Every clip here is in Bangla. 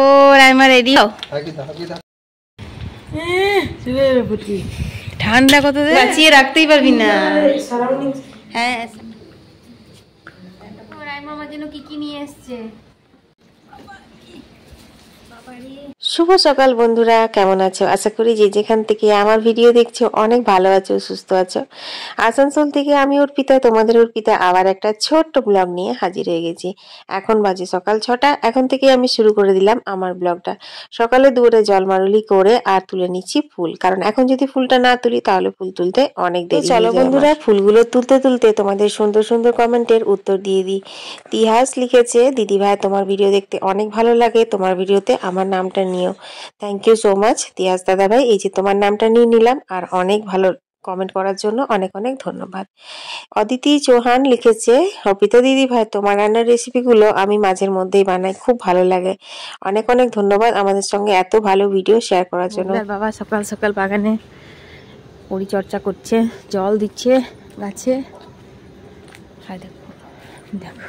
ও রাইমা রেডি হও। ঠান্ডা কত বাঁচিয়ে রাখতেই পারবি না। হ্যাঁ রাইমা আমার জন্য কি কি নিয়ে এসছে। শুভ সকাল বন্ধুরা, কেমন আছো? আশা করি যে যেখান থেকে আমার ভিডিও দেখছো অনেক ভালো আছো, সুস্থ আছো। আসানসোল থেকে আমি অর্পিতা, তোমাদের অর্পিতা আবার একটা ছোট্ট ব্লগ নিয়ে হাজির হয়ে গেছি। এখন বাজে সকাল 6টা। এখন থেকে আমি শুরু করে দিলাম আমার ব্লগটা। সকালে দুপুরে জলমারুলি করে আর তুলে নিচ্ছি ফুল, কারণ এখন যদি ফুলটা না তুলি তাহলে ফুল তুলতে অনেক দেরি। চলো বন্ধুরা, ফুলগুলো তুলতে তুলতে তোমাদের সুন্দর সুন্দর কমেন্টের উত্তর দিয়ে দিই। তিহাস লিখেছে, দিদি ভাই তোমার ভিডিও দেখতে অনেক ভালো লাগে, তোমার ভিডিওতে আমার নামটা নিও। Thank you so much Tiyas দাদা ভাই, এই যে তোমার নামটা নিয়ে নিলাম, আর অনেক ভালো কমেন্ট করার জন্য অনেক অনেক ধন্যবাদ। অদিতি চৌহান লিখেছে, অর্পিতা দিদি ভাই তোমার রান্নার রেসিপিগুলো আমি মাঝের মধ্যেই বানাই, খুব ভালো লাগে। অনেক অনেক ধন্যবাদ আমাদের সঙ্গে এত ভালো ভিডিও শেয়ার করার জন্য। বাবা সকাল সকাল বাগানে পরিচর্যা করছে, জল দিচ্ছে গাছে।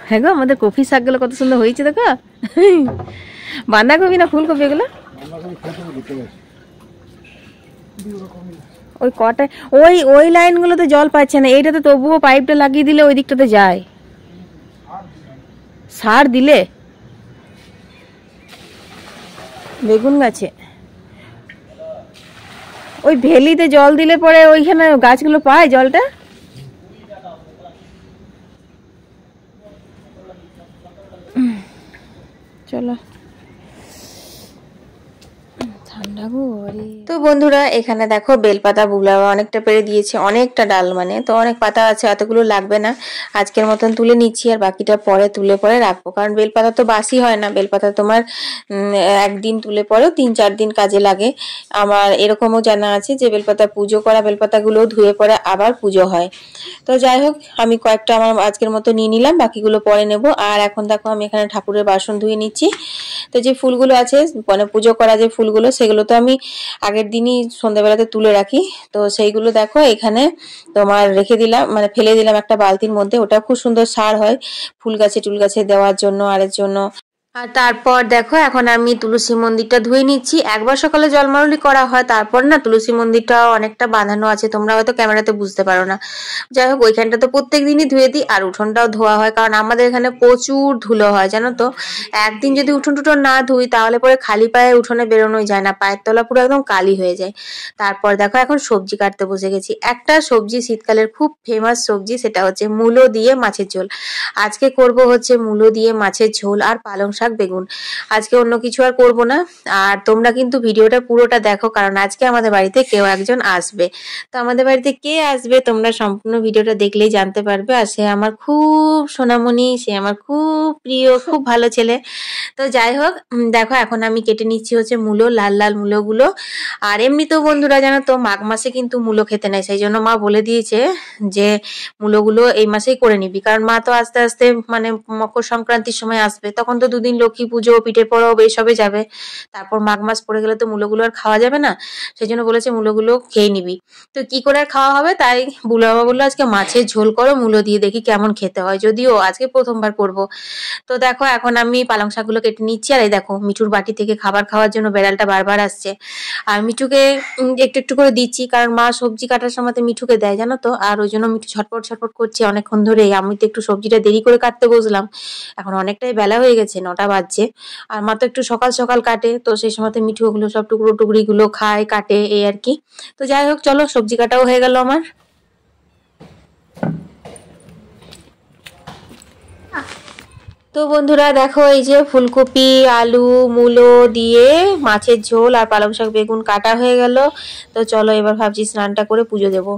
হ্যাঁ গো, আমাদের কফি শাকগুলো কত সুন্দর হয়েছে দেখো। বাঁধাকপি না ফুলকপি এগুলো? ওই কটায় ওই লাইনগুলোতে জল পাচ্ছে না, এইটাতে তবুও পাইপটা লাগিয়ে দিলে ওই দিকটাতে যায়। সার দিলে বেগুন গাছে ওই ভেলিতে জল দিলে পরে ওইখানে গাছগুলো পায় জলটা। চলো তো বন্ধুরা, এখানে দেখো বেলপাতা বুগলা অনেকটা পেরে দিয়েছে, অনেকটা ডাল মানে, তো অনেক পাতা আছে, এতগুলো লাগবে না। আজকের মতন তুলে নিচ্ছি, আর বাকিটা পরে তুলে পরে রাখবো, কারণ বেলপাতা তো বাসি হয় না। বেলপাতা তোমার একদিন তুলে পরেও 3-4 দিন কাজে লাগে। আমার এরকমও জানা আছে যে বেলপাতা পুজো করা বেলপাতাগুলো ধুয়ে পরে আবার পুজো হয়। তো যাই হোক, আমি কয়েকটা আমার আজকের মতো নিয়ে নিলাম, বাকিগুলো পরে নেব। আর এখন দেখো আমি এখানে ঠাকুরের বাসন ধুয়ে নিচ্ছি। তো যে ফুলগুলো আছে মানে পুজো করা যে ফুলগুলো, সেগুলো তো আমি আগের দিনই সন্ধ্যাবেলাতে তুলে রাখি। তো সেইগুলো দেখো এখানে তোমার রেখে দিলাম, মানে ফেলে দিলাম একটা বালতির মধ্যে। ওটা খুব সুন্দর সার হয় ফুল গাছে টুল গাছে দেওয়ার জন্য, আরের জন্য। আর তারপর দেখো এখন আমি তুলসী মন্দিরটা ধুয়ে নিচ্ছি। একবার সকালে জলমারুলি করা হয়, তারপর না তুলসী মন্দিরটাও অনেকটা বাঁধানো আছে, তোমরা হয়তো ক্যামেরাতে বুঝতে পারো না। যাই হোক, ওইখানটা তো প্রত্যেক দিনই ধুয়ে দিই, আর উঠোনটাও ধোয়া হয়, কারণ আমাদের এখানে প্রচুর ধুলো হয় জানো তো। একদিন যদি উঠোন টুঠোন না ধুই তাহলে পরে খালি পায়ে উঠোনে বেরোনোই যায় না, পায়ের তলা পুরো একদম কালি হয়ে যায়। তারপর দেখো এখন সবজি কাটতে বসে গেছি। একটা সবজি শীতকালের খুব ফেমাস সবজি, সেটা হচ্ছে মূলো দিয়ে মাছের ঝোল। আজকে করব হচ্ছে মূলো দিয়ে মাছের ঝোল আর পালং শাক বেগুন। আজকে অন্য কিছু আর করব না। আর তোমরা কিন্তু ভিডিওটা পুরোটা দেখো, কারণ আজকে আমাদের বাড়িতে কেউ একজন আসবে। তো আমাদের বাড়িতে কে আসবে তোমরা সম্পূর্ণ ভিডিওটা দেখলেই জানতে পারবে। আর সে আমার খুব সোনামণি, সে আমার খুব প্রিয়, খুব ভালো ছেলে। তো যাই হোক, দেখো এখন আমি কেটে নিচ্ছি হচ্ছে মূলো, লাল লাল মূলোগুলো। আর এমনিতেও বন্ধুরা জানো তো মাঘ মাসে কিন্তু মূলো খেতে নেই, সেই জন্য মা বলে দিয়েছে যে মূলোগুলো এই মাসেই করে নিবি, কারণ মা তো আস্তে আস্তে মানে মকর সংক্রান্তির সময় আসবে, তখন তো 2 দিন লক্ষ্মী পুজো পিঠে পরব এইসবে যাবে। তারপর মাঘ মাস পড়ে গেলে তো মূলোগুলো আর খাওয়া যাবে না, সেই জন্য বলেছে মূলোগুলো খেয়ে নিবি। তো কি করে আর খাওয়া হবে, তাই বুলো বাবা বললো আজকে মাছের ঝোল করো মূলো দিয়ে, দেখি কেমন খেতে হয়, যদিও আজকে প্রথমবার করবো। তো দেখো এখন আমি পালং শাকগুলো কেটে নিচ্ছি। আর এই দেখো মিঠুর বাটি থেকে খাবার খাওয়ার জন্য বেড়ালটা বারবার আসছে, আর মিঠুকে একটু একটু করে দিচ্ছি, কারণ মা সবজি কাটার সময় মিঠুকে দেয় জানো তো। আর ওই জন্য মিঠু ছটপট ছটপট করছে অনেকক্ষণ ধরে। আমি তো একটু সবজিটা দেরি করে কাটতে বসলাম, এখন অনেকটাই বেলা হয়ে গেছে, 9টা বাজছে। আর মা তো একটু সকাল সকাল কাটে, তো সেই সময় মিঠু ওগুলো সব টুকরো টুকরিগুলো খায়, কাটে, এই আর কি। তো যাই হোক চলো, সবজি কাটাও হয়ে গেল আমার। তো বন্ধুরা দেখো, এই যে ফুলকপি আলু মূলো দিয়ে মাছের ঝোল আর পালং শাক বেগুন কাটা হয়ে গেল। তো চলো এবার ভাবছি স্নানটা করে পুজো দেব।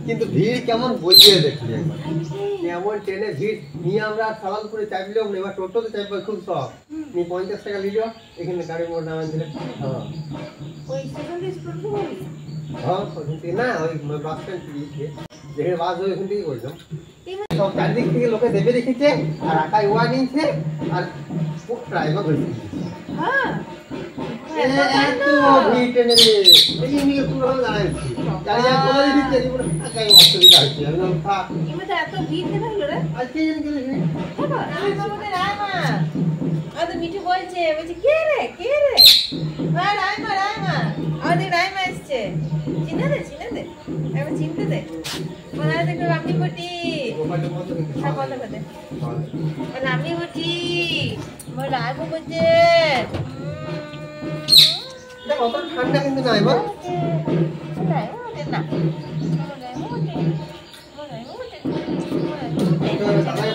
কিন্তু ভিড় কেমন বইয়ে দেখি একবার, এমন ট্রেনে ভিড় নিয়ে আমরা সালামপুরে চাইলেও না, এবার টোটোতে চাইবো খুব সব নিয়ে 50 টাকা নিল, এখানে গাড়ি মোড় নামাই দিলে। হ্যাঁ ওইখান থেকে না, ওই বাস স্ট্যান্ড যেখানে বাস হয় ওইখান থেকেই করলাম। সব চারিদিক থেকে লোকে দেবে রেখেছে আর আকাই ওয়া নিয়েছে আর ড্রাইভার হয়েছে হ্যাঁ এত ভিড় টেনে রে এই নিয়ে পুরো দাঁড়াচ্ছি চারিদিকে বলে দিচ্ছে পুরো আকাই অসুবিধা হচ্ছে আমি থাক এমনিতে এত ভিড় কেন হলো রে আজকে যেন গেলে আমাদের মিঠু বলছে কে রে রাইমা আমাদের রাইমা এসছে চিনে দে একবার চিনতে দে বলা দেখো আমি বটি সব বন্ধ করে দে বলে আমি বটি আমার রাইমা বলছে কত ঠান্ডা কিন্তু নাই বল না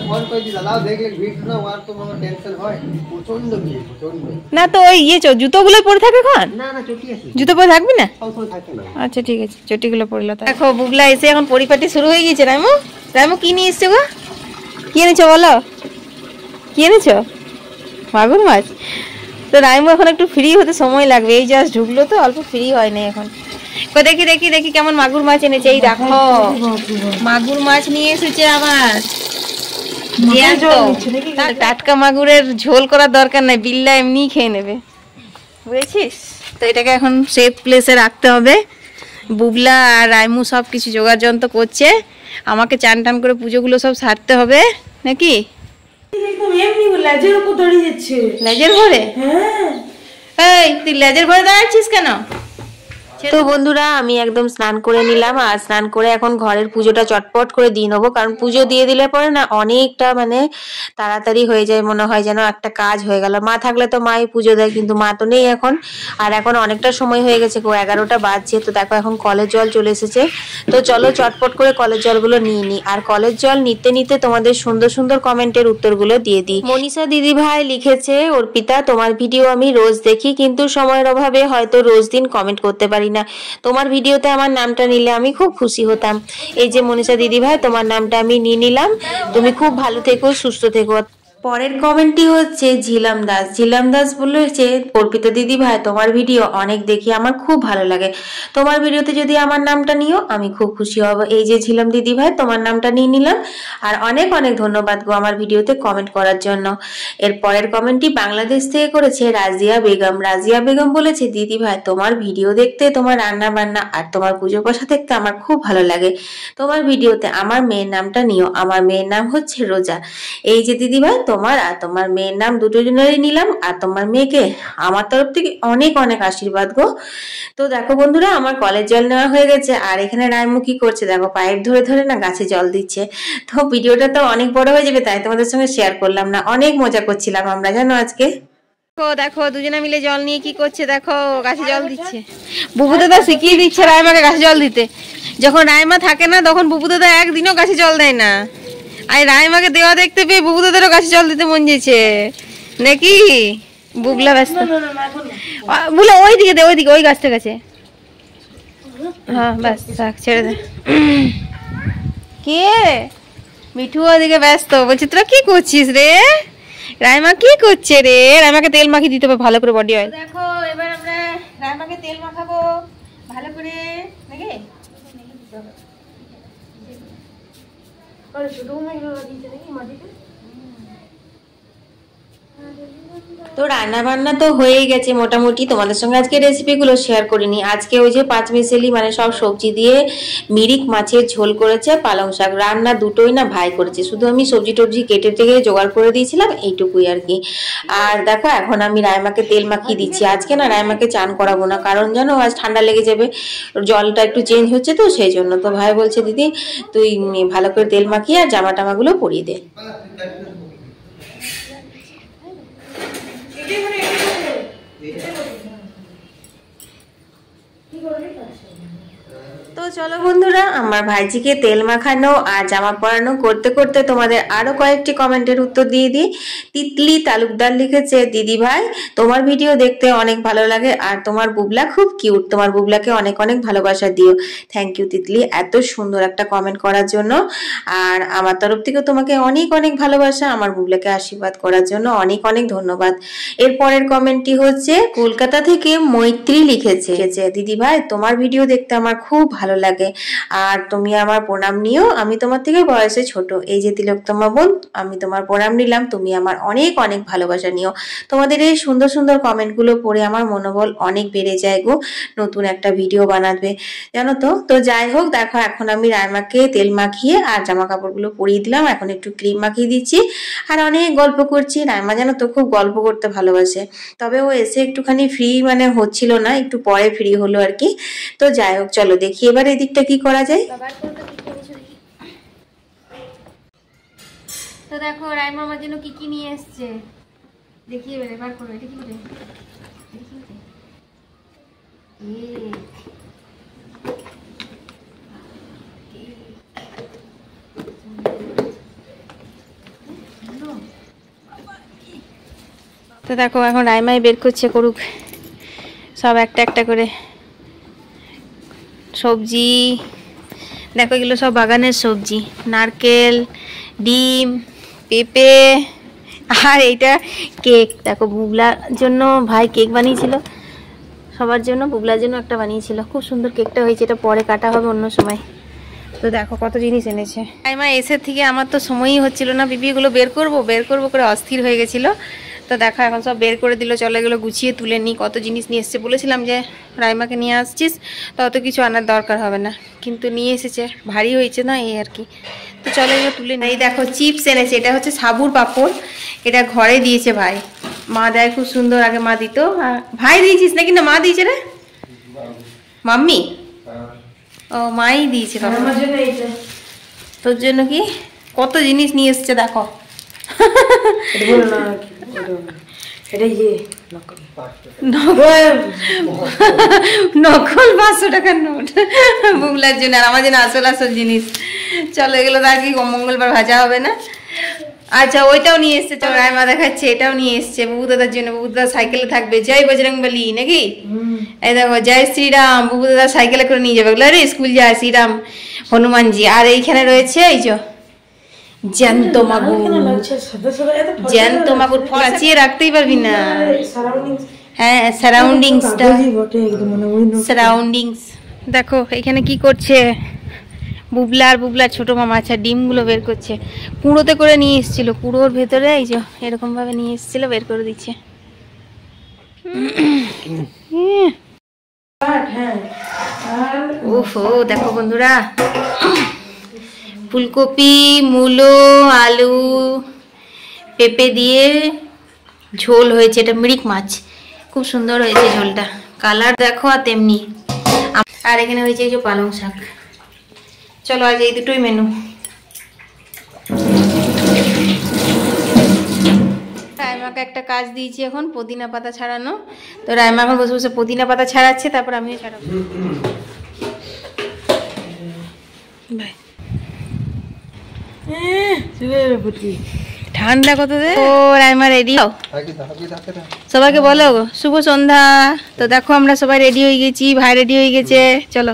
ফোন করে দি দাদা দেখলে ভিড় না আর তো আমার টেনশন হয় প্রচন্ড ভিড় প্রচন্ড না তো ওই জুতোগুলো পরে থাকে এখন না চটি আছে জুতো পরে থাকবি না সব থাকে না আচ্ছা ঠিক আছে চটিগুলো পরলো দেখো বুবলা এসে এখন পরিপাটি শুরু হয়ে গিয়েছে রাইমু কি নিয়ে এসছো গো কি এনেছো বলো কি এনেছো মাগুর মাছ তো রাইমু এখন একটু ফ্রি হতে সময় লাগবে এই জাস্ট ঢুকলো তো অল্প ফ্রি হয় না এখন দেখি কেমন মাগুর মাছ এনেছে এই দেখো মাগুর মাছ নিয়ে এসেছে আবার টাটকা মাগুরের ঝোল করার দরকার নাই বিল্লা এমনি খেয়ে নেবে বুঝেছিস তো এটাকে এখন সেফ প্লেসে রাখতে হবে বুবলা আর রাইমু সব কিছু জোগাড় যন্ত্র করছে আমাকে চান টান করে পুজোগুলো সব সারতে হবে নাকি লেজের ভরে এই তুই লেজের ভরে দাঁড়াচ্ছিস কেন তো বন্ধুরা আমি একদম স্নান করে নিলাম আর স্নান করে এখন ঘরের পুজোটা চটপট করে দিয়ে নেবো কারণ পুজো দিয়ে দিলে পরে না অনেকটা মানে তাড়াতাড়ি হয়ে যায় মনে হয় যেন একটা কাজ হয়ে গেল মা থাকলে তো মাই পুজো দেয় কিন্তু মা তো নেই এখন আর এখন অনেকটা সময় হয়ে গেছে 11টা বাজছে তো দেখো এখন কলের জল চলে এসেছে তো চলো চটপট করে কলের জলগুলো নিয়ে নিই আর কলের জল নিতে তোমাদের সুন্দর কমেন্টের উত্তরগুলো দিয়ে দিই মনীষা দিদি ভাই লিখেছে অর্পিতা তোমার ভিডিও আমি রোজ দেখি কিন্তু সময়ের অভাবে হয়তো রোজ দিন কমেন্ট করতে পারি না তোমার ভিডিওতে আমার নামটা নিলে আমি খুব খুশি হতাম এই যে মনীষা দিদি ভাই তোমার নামটা আমি নিয়ে নিলাম তুমি খুব ভালো থেকো সুস্থ থেকো পরের কমেন্টটি হচ্ছে ঝিলাম দাস বলেছে অর্পিতা দিদি ভাই তোমার ভিডিও অনেক দেখি আমার খুব ভালো লাগে তোমার ভিডিওতে যদি আমার নামটা নিও আমি খুব খুশি হব এই যে ঝিলাম দিদি ভাই তোমার নামটা নিয়ে নিলাম আর অনেক ধন্যবাদ গো আমার ভিডিওতে কমেন্ট করার জন্য এর পরের কমেন্টটি বাংলাদেশ থেকে করেছে রাজিয়া বেগম বলেছে দিদি ভাই তোমার ভিডিও দেখতে তোমার রান্না বান্না আর তোমার পুজো পাশা দেখতে আমার খুব ভালো লাগে তোমার ভিডিওতে আমার মেয়ের নামটা নিও আমার মেয়ের নাম হচ্ছে রোজা এই যে দিদি ভাই তোমার আর তোমার মেয়ের নাম দুটো জনেরই নিলাম আর তোমার মেয়েকে আমার তরফ থেকে অনেক আশীর্বাদ গো তো দেখো বন্ধুরা আমার কলের জল নেওয়া হয়ে গেছে আর এখানে রাইমু কি করছে দেখো পাইপ ধরে না গাছে জল দিচ্ছে তো ভিডিওটা তো অনেক বড় হয়ে যাবে তাই তোমাদের সঙ্গে শেয়ার করলাম না অনেক মজা করছিলাম আমরা জানো আজকে দেখো দুজনে মিলে জল নিয়ে কি করছে দেখো গাছে জল দিচ্ছে বুবু দাদা শিখিয়ে দিচ্ছে রাইমাকে গাছে জল দিতে যখন রাইমা থাকে না তখন বুবু দাদা একদিনও গাছে জল দেয় না আর রাইমাকে দেওয়া দেখতে পেয়ে বুবু দাদারও গাছে জল দিতে মন যেছে নাকি বুবলা ব্যস্ত বুবলা ওইদিকে দে ওই গাছটা কাছে হ্যাঁ ব্যাস থাক ছেড়ে দে কে মিঠু ওদিকে ব্যস্ত বলছি তোরা কি করছিস রে রাইমা কি করছে রে রাইমাকে তেল মাখিয়ে দিতে হবে ভালো করে বডি অয়েল দেখো এবার আমরা রাইমাকে তেল মাখাবো ভালো করে নাকি তো রান্না বান্না তো হয়ে গেছে মোটামুটি তোমাদের সঙ্গে আজকে রেসিপিগুলো শেয়ার করিনি আজকে ওই যে পাঁচমিশালি মানে সব সবজি দিয়ে মিরিক মাছের ঝোল করেছে পালং শাক রান্না দুটোই না ভাই করেছে শুধু আমি সবজি টবজি কেটে জোগাড় করে দিয়েছিলাম এইটুকুই আর কি আর দেখো এখন আমি রাইমাকে তেল মাখিয়ে দিচ্ছি আজকে না রাইমাকে চান করাবো না কারণ জানো আজ ঠান্ডা লেগে যাবে জলটা একটু চেঞ্জ হচ্ছে তো সেই জন্য তো ভাই বলছে দিদি তুই ভালো করে তেল মাখিয়ে আর জামা টামাগুলো পরিয়ে দে তো চলো বন্ধুরা আমার ভাইজিকে তেল মাখানো আর জামা পরানো করতে করতে তোমাদের আরো কয়েকটি কমেন্টের উত্তর দিয়ে দিই তিতলি তালুকদার লিখেছে দিদি ভাই তোমার ভিডিও দেখতে অনেক ভালো লাগে আর তোমার বুবলা খুব কিউট তোমার বুবলাকে অনেক ভালোবাসা দিও থ্যাংক ইউ তিতলি এত সুন্দর একটা কমেন্ট করার জন্য আর আমার তরফ থেকে তোমাকে অনেক ভালোবাসা আমার বুবলাকে আশীর্বাদ করার জন্য অনেক ধন্যবাদ এর পরের কমেন্টটি হচ্ছে কলকাতা থেকে মৈত্রী লিখেছে দিদি ভাই তোমার ভিডিও দেখতে আমার খুব ভালো লাগে। আর তুমি আমার প্রণাম নিও, আমি তোমার থেকে বয়সে ছোট। এই যে তিলোত্তমা বোন, আমি তোমার প্রণাম নিলাম, তুমি আমার অনেক অনেক ভালোবাসা নিও। তোমাদের এই সুন্দর সুন্দর কমেন্টগুলো পড়ে আমার মনোবল অনেক বেড়ে যায় গো, নতুন একটা ভিডিও বানাবে জানো তো। তো যাই হোক, দেখো এখন আমি রাইমাকে তেল মাখিয়ে আর জামা কাপড়গুলো পরিয়ে দিলাম, এখন একটু ক্রিম মাখিয়ে দিচ্ছি আর অনেক গল্প করছি। রাইমা জানো তো খুব গল্প করতে ভালোবাসে, তবে ও এসে একটুখানি ফ্রি মানে হচ্ছিল না, একটু পরে ফ্রি হলো আর কি। তো যাই হোক, চলো দেখি এবার এদিকটা কি করা যায়। তো দেখো রাইমা আমার জন্য কি কি নিয়ে এসছে, দেখি এবার এবার করো। এটা কি করে? তো দেখো এখন রাইমাই বের করছে, করুক সব একটা একটা করে সবজি। দেখো এগুলো সব বাগানের সবজি, নারকেল, ডিম, পেঁপে আর এইটা কেক। দেখো বুবলার জন্য ভাই কেক বানিয়েছিল, সবার জন্য, বুবলার জন্য একটা বানিয়েছিল, খুব সুন্দর কেকটা হয়েছে। এটা পরে কাটা হবে অন্য সময়। তো দেখো কত জিনিস এনেছে। রাইমা এসে থেকে আমার তো সময়ই হচ্ছিল না, বিবিগুলো বের করবো করে অস্থির হয়ে গেছিলো। তো দেখো এখন সব বের করে দিল, চলো এগুলো গুছিয়ে তুলে নিই। কত জিনিস নিয়ে এসছে, বলেছিলাম যে রাইমাকে নিয়ে আসছিস তো অত কিছু আনার দরকার হবে না, কিন্তু নিয়ে এসেছে, ভারী হয়েছে না এই আর কি। তো চলো এগুলো তুলে নিই। দেখো চিপস এনেছে, এটা হচ্ছে সাবুর পাঁপড়, এটা ঘরে দিয়েছে ভাই, মা দেয় খুব সুন্দর, আগে মা দিত। ভাই দিয়েছিস নাকি না মা দিয়েছে রে? মাম্মি? ও মাই দিয়েছে। তোর জন্য কি কত জিনিস নিয়ে এসছে দেখো। নকল 500 টাকার নোট বুবলার জন্য, আর আমার জন্য আসল আসল জিনিস। চলো এগুলো তো আর কি মঙ্গলবার ভাজা হবে না। আচ্ছা ওইটাও নিয়ে এসছে, চলো রাইমা দেখাচ্ছে, এটাও নিয়ে এসছে বুবু দাদার জন্য। বুবু দাদা সাইকেলে থাকবে, জয় বজরংবলী নাকি? এই দেখো জয় শ্রীরাম, বুবু দাদা সাইকেলে করে নিয়ে যাবে। আরে স্কুল যায় শ্রীরাম হনুমানজি। আর এইখানে রয়েছে এই যে জ্যান্ত মাগুর, জ্যান্ত মাগুর ফলাচিয়ে রাখতেই পারবি না। হ্যাঁ সারাউন্ডিংস। দেখো এখানে কি করছে বুবলার ছোট মামা। আচ্ছা ডিমগুলো বের করছে, কুঁড়োতে করে নিয়ে এসেছিল, কুঁড়োর ভেতরে এই যে এরকম ভাবে নিয়ে এসেছিল, বের করে দিচ্ছে। ওহো দেখো বন্ধুরা, ফুলকপি, মূলো, আলু, পেঁপে দিয়ে ঝোল হয়েছে। এটা মিরিক মাছ, খুব সুন্দর হয়েছে ঝোলটা, কালার দেখো আর তেমনি। আর এখানে হয়েছে এই যে পালং শাক। চলো আজ এই দুটোই মেনু। রাইমাকে একটা কাজ দিয়েছি এখন, পুদিনা পাতা ছাড়ানো। তো রাইমা এখন বসে বসে পুদিনা পাতা ছাড়াচ্ছে, তারপর আমিও ছাড়াবো। ঠান্ডা কত দে। ও রাইমা রেডি হও, সবাইকে বলো শুভ সন্ধ্যা। তো দেখো আমরা সবাই রেডি হয়ে গেছি, ভাই রেডি হয়ে গেছে, চলো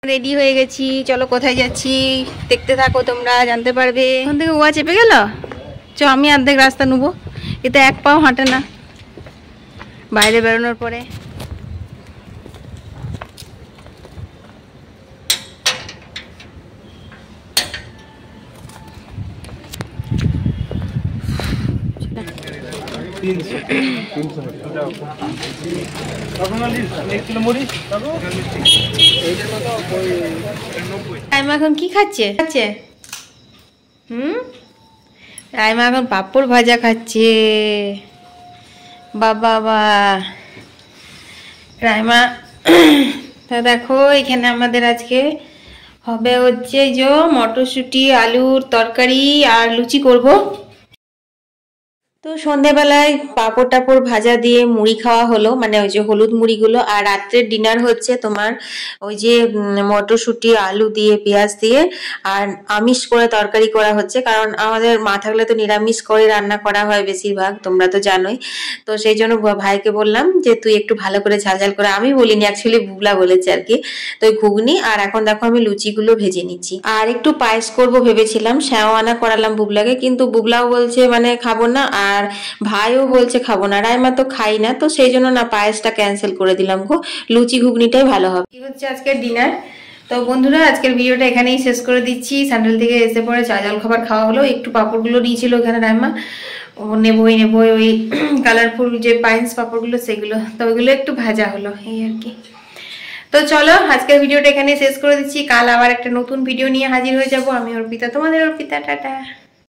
রেডি হয়ে গেছি। চলো কোথায় যাচ্ছি দেখতে থাকো, তোমরা জানতে পারবে। ওখান থেকে ওয়া চেপে গেল, চ আমি অর্ধেক রাস্তা নেবো, এতে এক পাও হাঁটে না বাইরে বেরোনোর পরে। রাইমা এখন কি খাচ্ছে? রাইমা এখন পাঁপড় ভাজা খাচ্ছে। বাবা বা রাইমা। তা দেখো এখানে আমাদের আজকে হবে হচ্ছে যে মটরশুঁটি আলুর তরকারি আর লুচি করব। তো সন্ধেবেলায় পাঁপড় টাপড় ভাজা দিয়ে মুড়ি খাওয়া হলো, মানে ওই যে হলুদ মুড়িগুলো। আর রাত্রের ডিনার হচ্ছে তোমার ওই যে মটরশুঁটি আলু দিয়ে পেঁয়াজ দিয়ে আর আমিষ করে তরকারি করা হচ্ছে, কারণ আমাদের মা থাকলে তো নিরামিষ করে রান্না করা হয় বেশিরভাগ, তোমরা তো জানোই। তো সেই জন্য ভাইকে বললাম যে তুই একটু ভালো করে ঝাল ঝাল করে, আমি বলিনি অ্যাকচুয়ালি বুবলা বলেছে আর কি। তো ওই ঘুগনি আর এখন দেখো আমি লুচিগুলো ভেজে নিচ্ছি। আর একটু পায়েস করব ভেবেছিলাম, শ্যাওয়ানা করালাম বুবলাকে, কিন্তু বুবলাও বলছে মানে খাবো না, আর ভাইও বলছে খাবো না। রাইমা তো খাই না, তো সেই জন্য না পায়েসটা ক্যান্সেল করে দিলাম গো, লুচি ঘুগনিটাই ভালো হবে। কি হচ্ছে আজকের ডিনার, তো বন্ধুরা আজকের ভিডিওটা এখানেই শেষ করে দিচ্ছি। স্যান্ডেল থেকে এসে পরে চা জল খাবার খাওয়া হলো, একটু পাঁপড়গুলো নিয়েছিল ওখানে রাইমা, নেবই ওই কালারফুল যে পাইন্স পাঁপড়গুলো সেগুলো, তো ওইগুলো একটু ভাজা হলো এই আর কি। তো চলো আজকের ভিডিওটা এখানে শেষ করে দিচ্ছি, কাল আবার একটা নতুন ভিডিও নিয়ে হাজির হয়ে যাব। আমি অর্পিতা, তোমাদের অর্পিতা, টাটা।